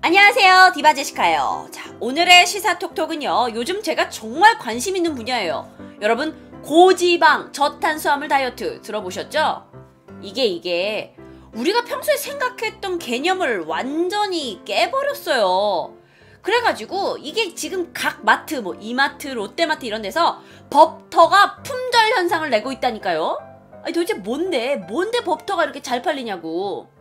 안녕하세요, 디바제시카예요. 자, 오늘의 시사톡톡은요, 요즘 제가 정말 관심 있는 분야예요. 여러분, 고지방 저탄수화물 다이어트 들어보셨죠? 이게 우리가 평소에 생각했던 개념을 완전히 깨버렸어요. 그래가지고 이게 지금 각 마트, 뭐 이마트, 롯데마트 이런 데서 버터가 품절 현상을 내고 있다니까요. 아니 도대체 뭔데 버터가 이렇게 잘 팔리냐고.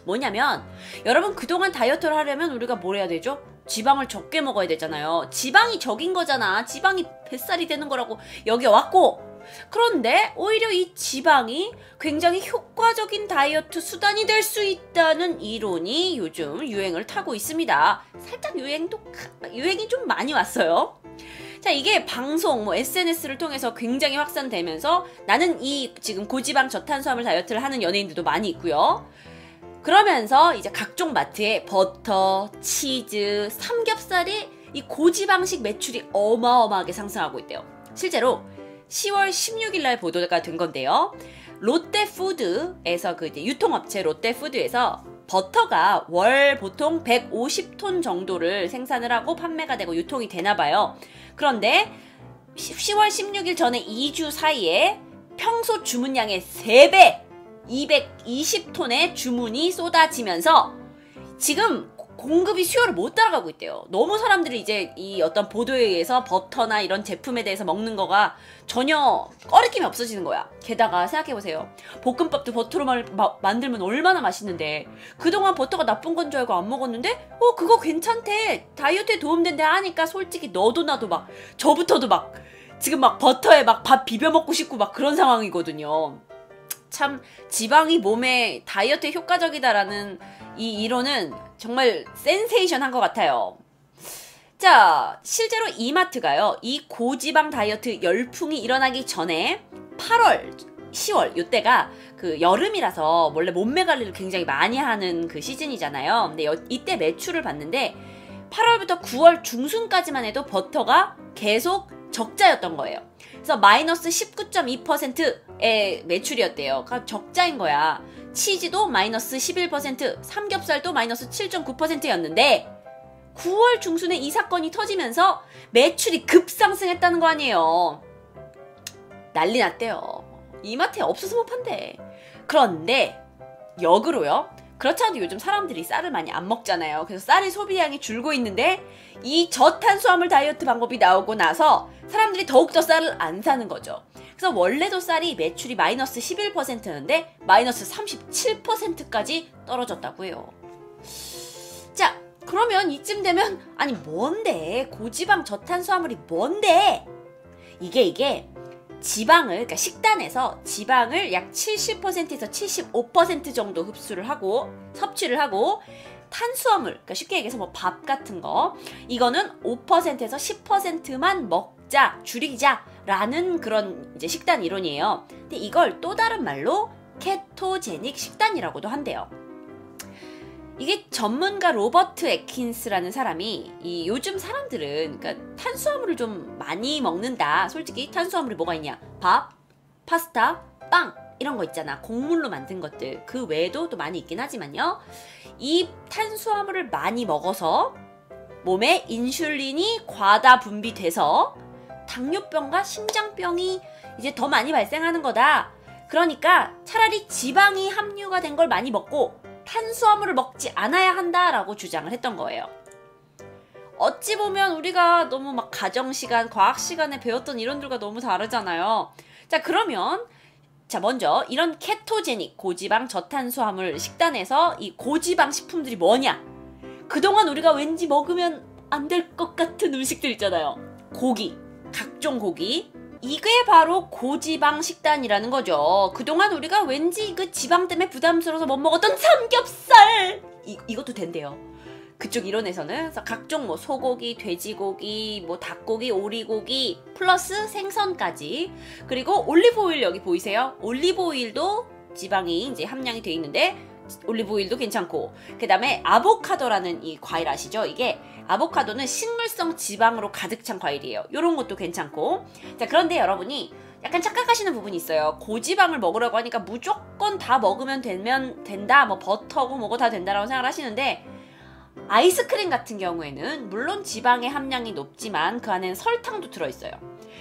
뭐냐면 여러분, 그동안 다이어트를 하려면 우리가 뭘 해야 되죠? 지방을 적게 먹어야 되잖아요. 지방이 적인 거잖아. 지방이 뱃살이 되는 거라고 여기 왔고, 그런데 오히려 이 지방이 굉장히 효과적인 다이어트 수단이 될 수 있다는 이론이 요즘 유행을 타고 있습니다. 살짝 유행이 좀 많이 왔어요. 자, 이게 방송, SNS를 통해서 굉장히 확산되면서 나는 이 지금 고지방 저탄수화물 다이어트를 하는 연예인들도 많이 있고요. 그러면서 이제 각종 마트에 버터, 치즈, 삼겹살이 이 고지방식 매출이 어마어마하게 상승하고 있대요. 실제로 10월 16일 날 보도가 된 건데요. 롯데푸드에서 이제 유통업체 롯데푸드에서 버터가 월 보통 150톤 정도를 생산을 하고 판매가 되고 유통이 되나 봐요. 그런데 10월 16일 전에 2주 사이에 평소 주문량의 3배 220톤의 주문이 쏟아지면서 지금 공급이 수요를 못 따라가고 있대요. 너무 사람들이 이제 이 어떤 보도에 의해서 버터나 이런 제품에 대해서 먹는 거가 전혀 꺼리낌이 없어지는 거야. 게다가 생각해보세요. 볶음밥도 버터로 만들면 얼마나 맛있는데, 그동안 버터가 나쁜 건 줄 알고 안 먹었는데 그거 괜찮대, 다이어트에 도움된대 하니까 솔직히 너도 나도 저부터도 지금 버터에 밥 비벼 먹고 싶고 그런 상황이거든요. 참 지방이 몸에 다이어트에 효과적이다라는 이 이론은 정말 센세이션한 것 같아요. 자, 실제로 이마트가요, 이 고지방 다이어트 열풍이 일어나기 전에 8월, 10월 이때가 그 여름이라서 원래 몸매 관리를 굉장히 많이 하는 그 시즌이잖아요. 근데 이때 매출을 봤는데 8월부터 9월 중순까지만 해도 버터가 계속 적자였던 거예요. 그래서 마이너스 19.2%의 매출이었대요. 그러니까 적자인 거야. 치즈도 마이너스 11%, 삼겹살도 마이너스 7.9%였는데 9월 중순에 이 사건이 터지면서 매출이 급상승했다는 거 아니에요. 난리 났대요. 이마트에 없어서 못 판대. 그런데 역으로요, 그렇지 않아도 요즘 사람들이 쌀을 많이 안 먹잖아요. 그래서 쌀의 소비량이 줄고 있는데 이 저탄수화물 다이어트 방법이 나오고 나서 사람들이 더욱더 쌀을 안 사는 거죠. 그래서 원래도 쌀이 매출이 마이너스 11%였는데 마이너스 37%까지 떨어졌다고 해요. 자, 그러면 이쯤 되면 아니 뭔데 고지방 저탄수화물이 뭔데? 이게 지방을, 그러니까 식단에서 지방을 약 70%에서 75% 정도 섭취를 하고 탄수화물, 그러니까 쉽게 얘기해서 밥 같은 거, 이거는 5%에서 10%만 줄이자라는 그런 이제 식단 이론이에요. 근데 이걸 또 다른 말로 케토제닉 식단이라고도 한대요. 이게 전문가 로버트 애킨스라는 사람이 이 요즘 사람들은 그러니까 탄수화물을 좀 많이 먹는다. 솔직히 탄수화물이 뭐가 있냐? 밥, 파스타, 빵 이런 거 있잖아. 곡물로 만든 것들. 그 외에도 또 많이 있긴 하지만요. 이 탄수화물을 많이 먹어서 몸에 인슐린이 과다 분비돼서 당뇨병과 심장병이 이제 더 많이 발생하는 거다. 그러니까 차라리 지방이 함유가 된 걸 많이 먹고 탄수화물을 먹지 않아야 한다라고 주장을 했던 거예요. 어찌 보면 우리가 너무 가정시간, 과학시간에 배웠던 이론들과 너무 다르잖아요. 자, 그러면 먼저 이런 케토제닉, 고지방 저탄수화물 식단에서 이 고지방 식품들이 뭐냐? 그동안 우리가 왠지 먹으면 안 될 것 같은 음식들 있잖아요. 고기, 각종 고기. 이게 바로 고지방 식단이라는 거죠. 그동안 우리가 왠지 그 지방 때문에 부담스러워서 못 먹었던 삼겹살! 이것도 된대요. 그쪽 이론에서는. 그래서 각종 소고기, 돼지고기, 닭고기, 오리고기, 플러스 생선까지. 그리고 올리브오일 여기 보이세요? 올리브오일도 지방이 이제 함량이 돼 있는데 올리브오일도 괜찮고, 그 다음에 아보카도라는 이 과일 아시죠? 이게 아보카도는 식물성 지방으로 가득 찬 과일이에요. 요런 것도 괜찮고. 자, 그런데 여러분이 약간 착각하시는 부분이 있어요. 고지방을 먹으라고 하니까 무조건 다 먹으면 된다, 버터고 뭐고 다 된다라고 생각을 하시는데, 아이스크림 같은 경우에는 물론 지방의 함량이 높지만 그 안에는 설탕도 들어있어요.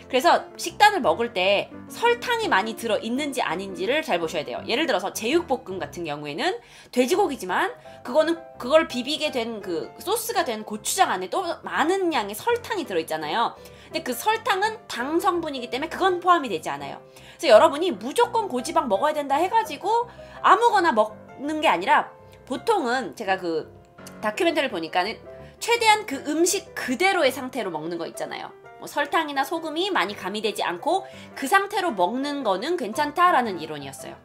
그래서 식단을 먹을 때 설탕이 많이 들어있는지 아닌지를 잘 보셔야 돼요. 예를 들어서 제육볶음 같은 경우에는 돼지고기지만 그걸 비비게 된 그 소스가 된 고추장 안에 또 많은 양의 설탕이 들어있잖아요. 근데 그 설탕은 당 성분이기 때문에 그건 포함이 되지 않아요. 그래서 여러분이 무조건 고지방 먹어야 된다 해가지고 아무거나 먹는 게 아니라 보통은 제가 그 다큐멘터리를 보니까는 최대한 그 음식 그대로의 상태로 먹는 거 있잖아요. 뭐 설탕이나 소금이 많이 가미되지 않고 그 상태로 먹는 거는 괜찮다라는 이론이었어요.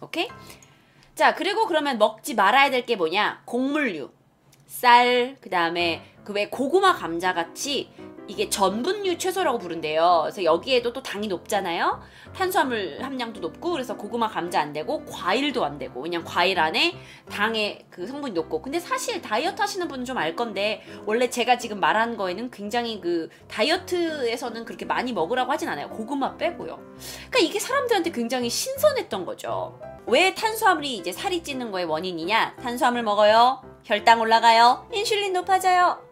오케이? 자, 그리고 그러면 먹지 말아야 될 게 뭐냐? 곡물류, 쌀, 그 다음에 그 왜 고구마 감자같이 이게 전분류 채소라고 부른대요. 그래서 여기에도 또 당이 높잖아요. 탄수화물 함량도 높고 그래서 고구마 감자 안 되고 과일도 안 되고 왜냐면 과일 안에 당의 그 성분이 높고 근데 사실 다이어트 하시는 분은 좀 알 건데 원래 제가 지금 말한 거에는 굉장히 그 다이어트에서는 그렇게 많이 먹으라고 하진 않아요. 고구마 빼고요. 그러니까 이게 사람들한테 굉장히 신선했던 거죠. 왜 탄수화물이 이제 살이 찌는 거의 원인이냐? 탄수화물 먹어요. 혈당 올라가요. 인슐린 높아져요.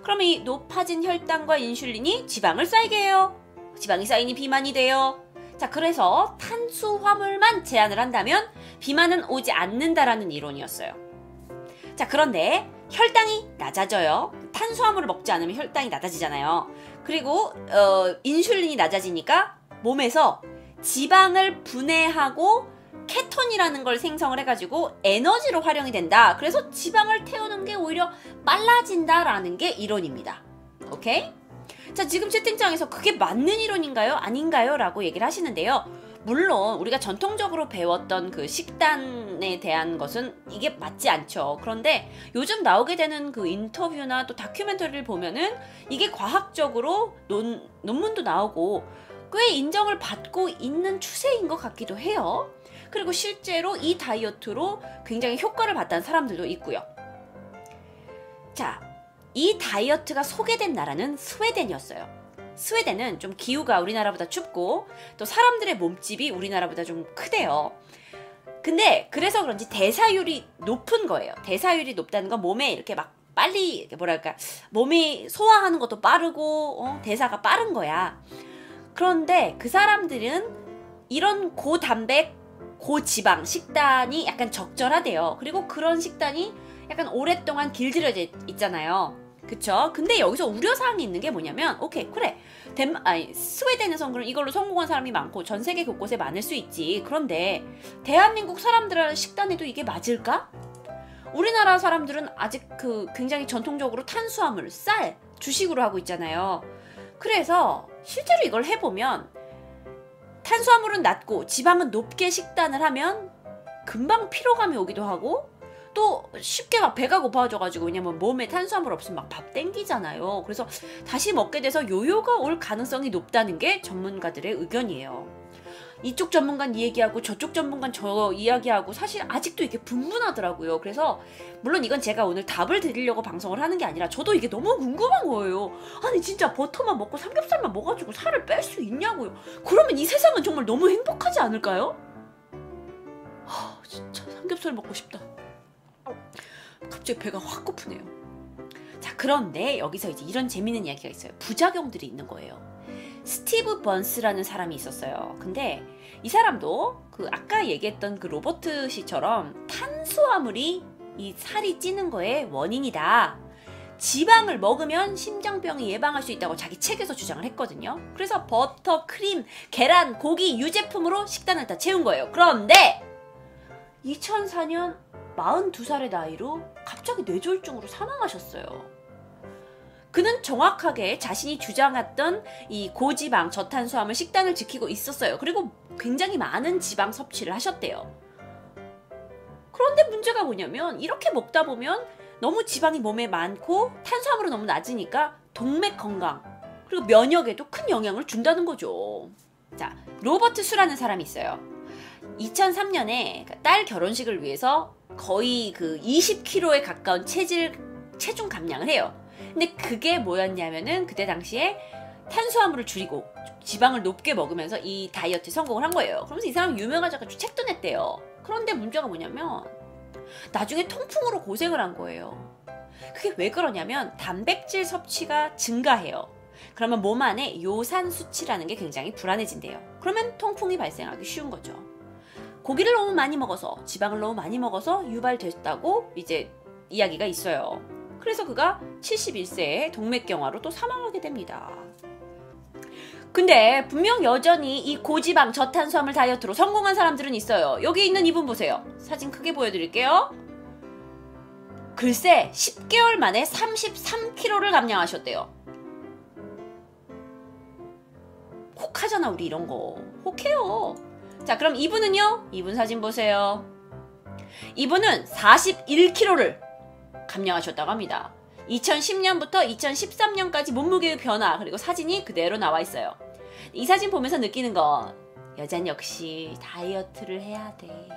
그러면 이 높아진 혈당과 인슐린이 지방을 쌓이게 해요. 지방이 쌓이니 비만이 돼요. 자, 그래서 탄수화물만 제한을 한다면 비만은 오지 않는다라는 이론이었어요. 자, 그런데 혈당이 낮아져요. 탄수화물을 먹지 않으면 혈당이 낮아지잖아요. 그리고 인슐린이 낮아지니까 몸에서 지방을 분해하고 케톤이라는 걸 생성을 해가지고 에너지로 활용이 된다. 그래서 지방을 태우는 게 오히려 빨라진다라는 게 이론입니다. 오케이? 자, 지금 채팅창에서 그게 맞는 이론인가요? 아닌가요? 라고 얘기를 하시는데요. 물론 우리가 전통적으로 배웠던 그 식단에 대한 것은 이게 맞지 않죠. 그런데 요즘 나오게 되는 그 인터뷰나 또 다큐멘터리를 보면은 이게 과학적으로 논문도 나오고 꽤 인정을 받고 있는 추세인 것 같기도 해요. 그리고 실제로 이 다이어트로 굉장히 효과를 봤다는 사람들도 있고요. 자, 이 다이어트가 소개된 나라는 스웨덴이었어요. 스웨덴은 좀 기후가 우리나라보다 춥고 또 사람들의 몸집이 우리나라보다 좀 크대요. 근데 그래서 그런지 대사율이 높은 거예요. 대사율이 높다는 건 몸에 이렇게 막 빨리 뭐랄까 몸이 소화하는 것도 빠르고 대사가 빠른 거야. 그런데 그 사람들은 이런 고단백, 고지방 식단이 약간 적절하대요. 그리고 그런 식단이 약간 오랫동안 길들여져 있잖아요. 그쵸? 근데 여기서 우려사항이 있는 게 뭐냐면 오케이 그래 스웨덴에선 그럼 이걸로 성공한 사람이 많고 전 세계 곳곳에 많을 수 있지. 그런데 대한민국 사람들의 식단에도 이게 맞을까? 우리나라 사람들은 아직 그 굉장히 전통적으로 탄수화물, 쌀, 주식으로 하고 있잖아요. 그래서 실제로 이걸 해보면 탄수화물은 낮고 지방은 높게 식단을 하면 금방 피로감이 오기도 하고 또 쉽게 막 배가 고파져가지고 왜냐면 몸에 탄수화물 없으면 막 밥 땡기잖아요. 그래서 다시 먹게 돼서 요요가 올 가능성이 높다는 게 전문가들의 의견이에요. 이쪽 전문가는 이 얘기하고 저쪽 전문가는 저 이야기하고 사실 아직도 이게 분분하더라고요. 그래서 물론 이건 제가 오늘 답을 드리려고 방송을 하는 게 아니라 저도 이게 너무 궁금한 거예요. 아니 진짜 버터만 먹고 삼겹살만 먹어가지고 살을 뺄 수 있냐고요. 그러면 이 세상은 정말 너무 행복하지 않을까요? 진짜 삼겹살 먹고 싶다. 갑자기 배가 확 고프네요. 자, 그런데 여기서 이제 이런 재밌는 이야기가 있어요. 부작용들이 있는 거예요. 스티브 번스라는 사람이 있었어요. 근데 이 사람도 그 아까 얘기했던 그 로버트 씨처럼 탄수화물이 이 살이 찌는 거의 원인이다. 지방을 먹으면 심장병이 예방할 수 있다고 자기 책에서 주장을 했거든요. 그래서 버터, 크림, 계란, 고기, 유제품으로 식단을 다 채운 거예요. 그런데 2004년 42살의 나이로 갑자기 뇌졸중으로 사망하셨어요. 그는 정확하게 자신이 주장했던 이 고지방, 저탄수화물 식단을 지키고 있었어요. 그리고 굉장히 많은 지방 섭취를 하셨대요. 그런데 문제가 뭐냐면 이렇게 먹다 보면 너무 지방이 몸에 많고 탄수화물은 너무 낮으니까 동맥 건강 그리고 면역에도 큰 영향을 준다는 거죠. 자, 로버트 수라는 사람이 있어요. 2003년에 딸 결혼식을 위해서 거의 그 20kg에 가까운 체중 감량을 해요. 근데 그게 뭐였냐면은 그때 당시에 탄수화물을 줄이고 지방을 높게 먹으면서 이 다이어트에 성공을 한 거예요. 그러면서 이 사람이 유명해져가지고 책도 냈대요. 그런데 문제가 뭐냐면 나중에 통풍으로 고생을 한 거예요. 그게 왜 그러냐면 단백질 섭취가 증가해요. 그러면 몸 안에 요산 수치라는 게 굉장히 불안해진대요. 그러면 통풍이 발생하기 쉬운 거죠. 고기를 너무 많이 먹어서, 지방을 너무 많이 먹어서 유발됐다고 이제 이야기가 있어요. 그래서 그가 71세에 동맥경화로 또 사망하게 됩니다. 근데 분명 여전히 이 고지방 저탄수화물 다이어트로 성공한 사람들은 있어요. 여기 있는 이분 보세요. 사진 크게 보여드릴게요. 글쎄 10개월 만에 33kg를 감량하셨대요. 혹하잖아 우리 이런 거. 혹해요. 자 그럼 이분은요? 이분 사진 보세요. 이분은 41kg를 감량하셨다고 합니다. 2010년부터 2013년까지 몸무게의 변화 그리고 사진이 그대로 나와 있어요. 이 사진 보면서 느끼는 건 여잔 역시 다이어트를 해야 돼.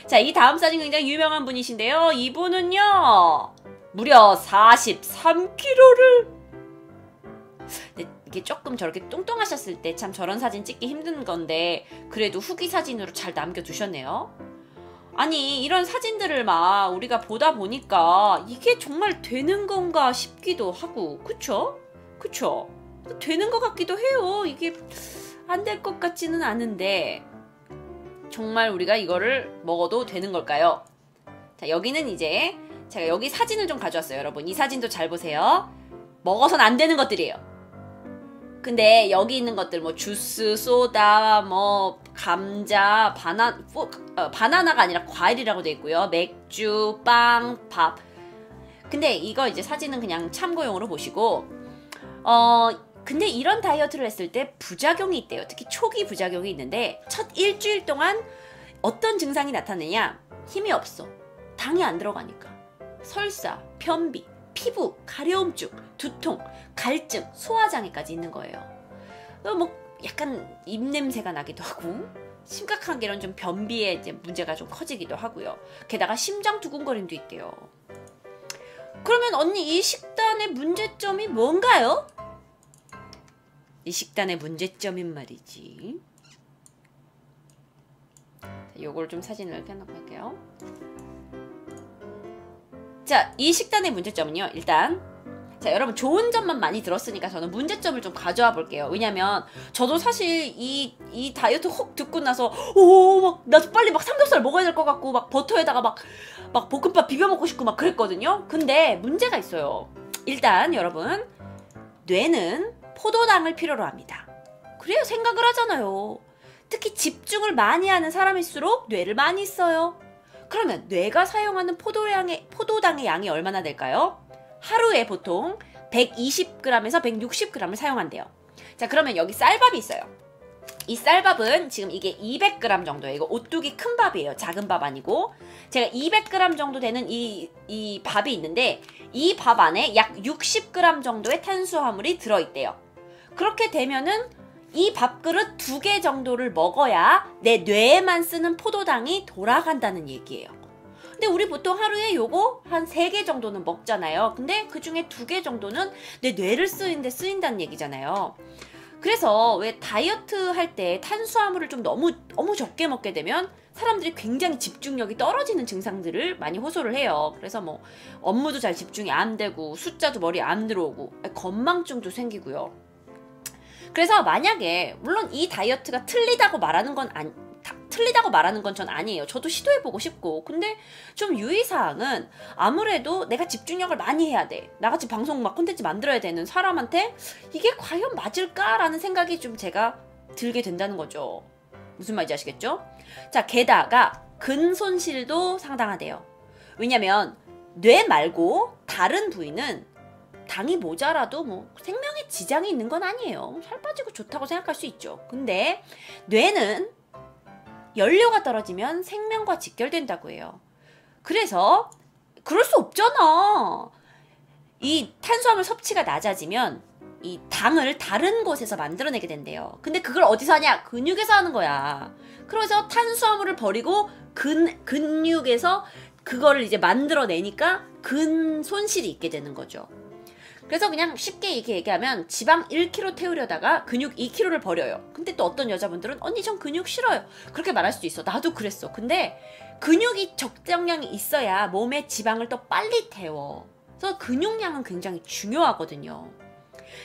자, 이 다음 사진 굉장히 유명한 분이신데요. 이분은요 무려 43kg를 이게 조금 저렇게 뚱뚱하셨을 때 참 저런 사진 찍기 힘든 건데 그래도 후기 사진으로 잘 남겨두셨네요. 아니 이런 사진들을 막 우리가 보다 보니까 이게 정말 되는 건가 싶기도 하고 그쵸? 그쵸? 되는 것 같기도 해요. 이게 안 될 것 같지는 않은데 정말 우리가 이거를 먹어도 되는 걸까요? 자 여기는 이제 제가 여기 사진을 좀 가져왔어요. 여러분 이 사진도 잘 보세요. 먹어선 안 되는 것들이에요. 근데 여기 있는 것들 뭐 주스, 소다, 뭐 감자, 바나나가 아니라 과일이라고 돼 있고요. 맥주, 빵, 밥. 근데 이거 이제 사진은 그냥 참고용으로 보시고 근데 이런 다이어트를 했을 때 부작용이 있대요. 특히 초기 부작용이 있는데 첫 일주일 동안 어떤 증상이 나타나냐? 힘이 없어. 당이 안 들어가니까. 설사, 변비, 피부, 가려움증, 두통, 갈증, 소화장애까지 있는 거예요. 뭐 약간 입냄새가 나기도 하고 심각한 게는 좀 변비에 이제 문제가 좀 커지기도 하고요. 게다가 심장 두근거림도 있대요. 그러면 언니 이 식단의 문제점이 뭔가요? 이 식단의 문제점인 말이지. 요걸 좀 사진을 켜놓고 할게요. 자, 이 식단의 문제점은요. 일단 자 여러분 좋은 점만 많이 들었으니까 저는 문제점을 좀 가져와 볼게요. 왜냐면 저도 사실 이 다이어트 혹 듣고 나서 막 나 빨리 막 삼겹살 먹어야 될 것 같고 막 버터에다가 막 볶음밥 비벼 먹고 싶고 막 그랬거든요. 근데 문제가 있어요. 일단 여러분 뇌는 포도당을 필요로 합니다. 그래요 생각을 하잖아요. 특히 집중을 많이 하는 사람일수록 뇌를 많이 써요. 그러면 뇌가 사용하는 포도당의 양이 얼마나 될까요? 하루에 보통 120g에서 160g을 사용한대요. 자 그러면 여기 쌀밥이 있어요. 이 쌀밥은 지금 이게 200g 정도예요. 이거 오뚜기 큰 밥이에요. 작은 밥 아니고. 제가 200g 정도 되는 이 밥이 있는데 이 밥 안에 약 60g 정도의 탄수화물이 들어있대요. 그렇게 되면은 이 밥그릇 2개 정도를 먹어야 내 뇌에만 쓰는 포도당이 돌아간다는 얘기예요. 근데 우리 보통 하루에 요거 한 3개 정도는 먹잖아요. 근데 그 중에 2개 정도는 내 뇌를 쓰는데 쓰인다는 얘기잖아요. 그래서 왜 다이어트 할 때 탄수화물을 좀 너무 적게 먹게 되면 사람들이 굉장히 집중력이 떨어지는 증상들을 많이 호소를 해요. 그래서 뭐 업무도 잘 집중이 안 되고 숫자도 머리에 안 들어오고 건망증도 생기고요. 그래서 만약에 물론 이 다이어트가 틀리다고 말하는 건 전 아니에요. 저도 시도해보고 싶고. 근데 좀 유의사항은 아무래도 내가 집중력을 많이 해야 돼. 나같이 방송 막 콘텐츠 만들어야 되는 사람한테 이게 과연 맞을까라는 생각이 좀 제가 들게 된다는 거죠. 무슨 말인지 아시겠죠? 자, 게다가 근손실도 상당하대요. 왜냐면 뇌 말고 다른 부위는 당이 모자라도 뭐 생명에 지장이 있는 건 아니에요. 살 빠지고 좋다고 생각할 수 있죠. 근데 뇌는 연료가 떨어지면 생명과 직결된다고 해요. 그래서 그럴 수 없잖아. 이 탄수화물 섭취가 낮아지면 이 당을 다른 곳에서 만들어내게 된대요. 근데 그걸 어디서 하냐? 근육에서 하는 거야. 그래서 탄수화물을 버리고 근육에서 그거를 이제 만들어내니까 근손실이 있게 되는 거죠. 그래서 그냥 쉽게 이렇게 얘기하면 지방 1kg 태우려다가 근육 2kg를 버려요. 근데 또 어떤 여자분들은 언니 전 근육 싫어요. 그렇게 말할 수도 있어. 나도 그랬어. 근데 근육이 적정량이 있어야 몸에 지방을 더 빨리 태워. 그래서 근육량은 굉장히 중요하거든요.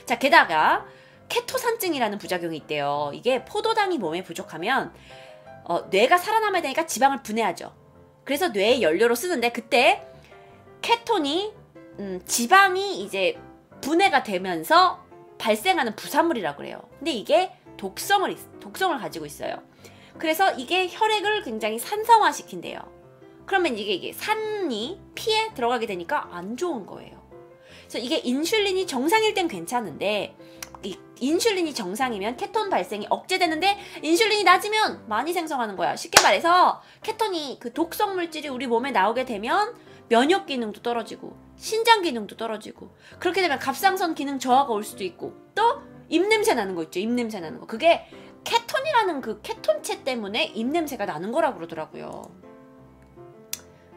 자, 게다가 케토산증이라는 부작용이 있대요. 이게 포도당이 몸에 부족하면 뇌가 살아남아야 되니까 지방을 분해하죠. 그래서 뇌의 연료로 쓰는데 그때 케톤이 지방이 이제 분해가 되면서 발생하는 부산물이라고 그래요. 근데 이게 독성을 가지고 있어요. 그래서 이게 혈액을 굉장히 산성화 시킨대요. 그러면 이게 산이 피에 들어가게 되니까 안 좋은 거예요. 그래서 이게 인슐린이 정상일 땐 괜찮은데 이 인슐린이 정상이면 케톤 발생이 억제되는데 인슐린이 낮으면 많이 생성하는 거야. 쉽게 말해서 케톤이 그 독성 물질이 우리 몸에 나오게 되면 면역 기능도 떨어지고 신장 기능도 떨어지고 그렇게 되면 갑상선 기능 저하가 올 수도 있고 또 입냄새 나는 거 있죠. 입냄새 나는 거. 그게 케톤이라는 그 케톤체 때문에 입냄새가 나는 거라고 그러더라고요.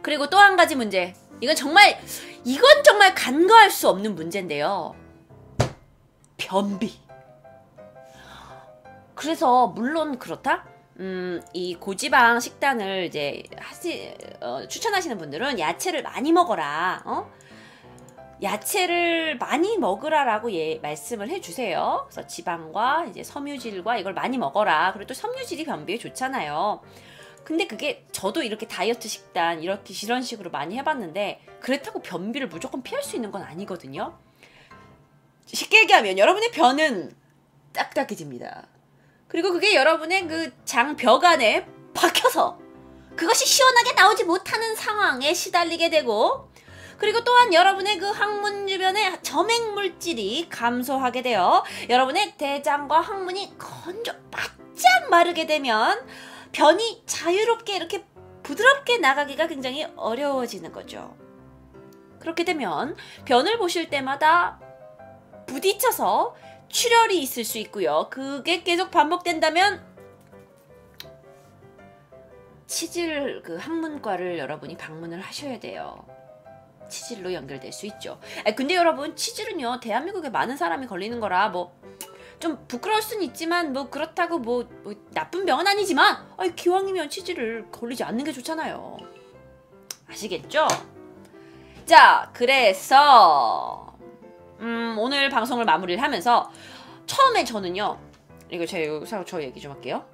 그리고 또 한 가지 문제. 이건 정말 간과할 수 없는 문제인데요. 변비. 그래서 물론 그렇다. 이 고지방 식단을 이제 추천하시는 분들은 야채를 많이 먹어라. 야채를 많이 먹으라라고 말씀을 해주세요. 그래서 지방과 이제 섬유질과 이걸 많이 먹어라. 그리고 또 섬유질이 변비에 좋잖아요. 근데 그게 저도 이렇게 다이어트 식단 이런 식으로 많이 해봤는데 그렇다고 변비를 무조건 피할 수 있는 건 아니거든요. 쉽게 얘기하면 여러분의 변은 딱딱해집니다. 그리고 그게 여러분의 그 장벽 안에 박혀서 그것이 시원하게 나오지 못하는 상황에 시달리게 되고 그리고 또한 여러분의 그 항문 주변에 점액 물질이 감소하게 되어 여러분의 대장과 항문이 바짝 마르게 되면 변이 자유롭게 이렇게 부드럽게 나가기가 굉장히 어려워지는 거죠. 그렇게 되면 변을 보실 때마다 부딪혀서 출혈이 있을 수 있고요. 그게 계속 반복된다면 치질 그 항문과를 여러분이 방문을 하셔야 돼요. 치질로 연결될 수 있죠. 근데 여러분 치질은요 대한민국에 많은 사람이 걸리는 거라 좀 부끄러울 수는 있지만 그렇다고 나쁜 병은 아니지만 기왕이면 치질을 걸리지 않는 게 좋잖아요. 아시겠죠? 자, 그래서 오늘 방송을 마무리를 하면서 처음에 저는요 이거 제가 저 얘기 좀 할게요.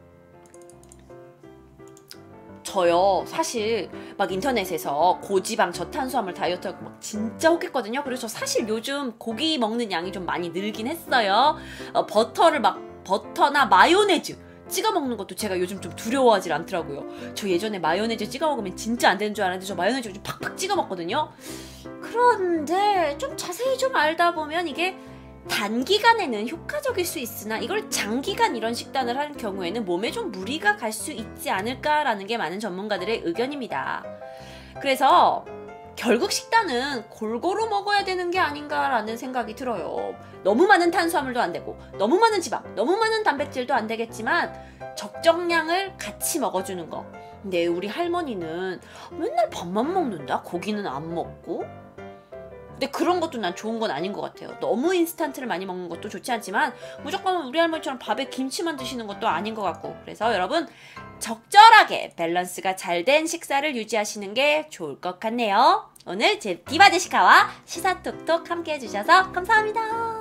저요 사실 막 인터넷에서 고지방 저탄수화물 다이어트하고 막 진짜 혹했거든요. 그래서 사실 요즘 고기 먹는 양이 좀 많이 늘긴 했어요. 버터나 마요네즈 찍어 먹는 것도 제가 요즘 좀 두려워하지 않더라고요. 저 예전에 마요네즈 찍어 먹으면 진짜 안 되는 줄 알았는데 저 마요네즈 좀 팍팍 찍어 먹거든요. 그런데 좀 자세히 좀 알다 보면 이게 단기간에는 효과적일 수 있으나 이걸 장기간 이런 식단을 하는 경우에는 몸에 좀 무리가 갈 수 있지 않을까라는 게 많은 전문가들의 의견입니다. 그래서 결국 식단은 골고루 먹어야 되는 게 아닌가라는 생각이 들어요. 너무 많은 탄수화물도 안 되고 너무 많은 지방, 너무 많은 단백질도 안 되겠지만 적정량을 같이 먹어주는 거. 근데 우리 할머니는 맨날 밥만 먹는다? 고기는 안 먹고? 근데 그런 것도 난 좋은 건 아닌 것 같아요. 너무 인스턴트를 많이 먹는 것도 좋지 않지만 무조건 우리 할머니처럼 밥에 김치만 드시는 것도 아닌 것 같고 그래서 여러분 적절하게 밸런스가 잘 된 식사를 유지하시는 게 좋을 것 같네요. 오늘 제 디바제시카와 시사톡톡 함께 해주셔서 감사합니다.